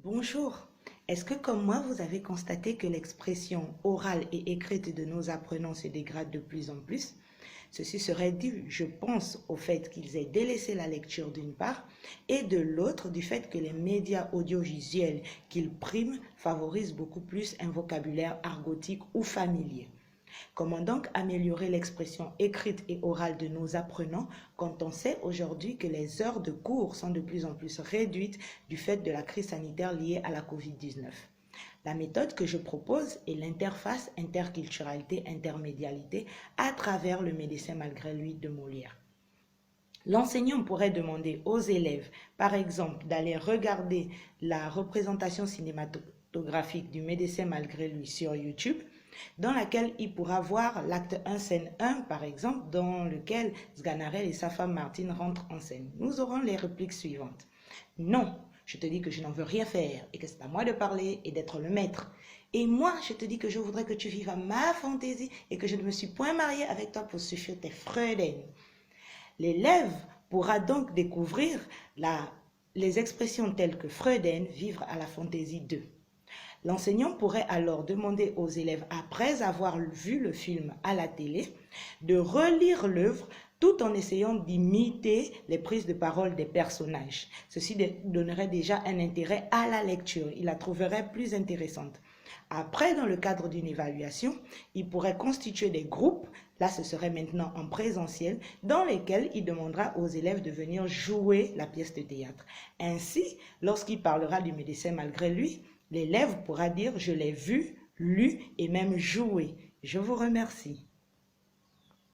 Bonjour. Est-ce que comme moi, vous avez constaté que l'expression orale et écrite de nos apprenants se dégrade de plus en plus? Ceci serait dû, je pense, au fait qu'ils aient délaissé la lecture d'une part et de l'autre du fait que les médias audiovisuels qu'ils priment favorisent beaucoup plus un vocabulaire argotique ou familier. Comment donc améliorer l'expression écrite et orale de nos apprenants quand on sait aujourd'hui que les heures de cours sont de plus en plus réduites du fait de la crise sanitaire liée à la COVID-19? La méthode que je propose est l'interface interculturalité-intermédialité à travers le médecin malgré lui de Molière. L'enseignant pourrait demander aux élèves, par exemple, d'aller regarder la représentation cinématographique du médecin malgré lui sur YouTube, dans laquelle il pourra voir l'acte 1, scène 1, par exemple, dans lequel Sganarelle et sa femme Martine rentrent en scène. Nous aurons les répliques suivantes. Non, je te dis que je n'en veux rien faire et que c'est à moi de parler et d'être le maître. Et moi, je te dis que je voudrais que tu vives à ma fantaisie et que je ne me suis point mariée avec toi pour suffire tes Freuden. L'élève pourra donc découvrir les expressions telles que Freuden, vivre à la fantaisie 2. L'enseignant pourrait alors demander aux élèves, après avoir vu le film à la télé, de relire l'œuvre tout en essayant d'imiter les prises de parole des personnages. Ceci donnerait déjà un intérêt à la lecture, il la trouverait plus intéressante. Après, dans le cadre d'une évaluation, il pourrait constituer des groupes, là ce serait maintenant en présentiel, dans lesquels il demandera aux élèves de venir jouer la pièce de théâtre. Ainsi, lorsqu'il parlera du médecin malgré lui, l'élève pourra dire « je l'ai vu, lu et même joué ». Je vous remercie.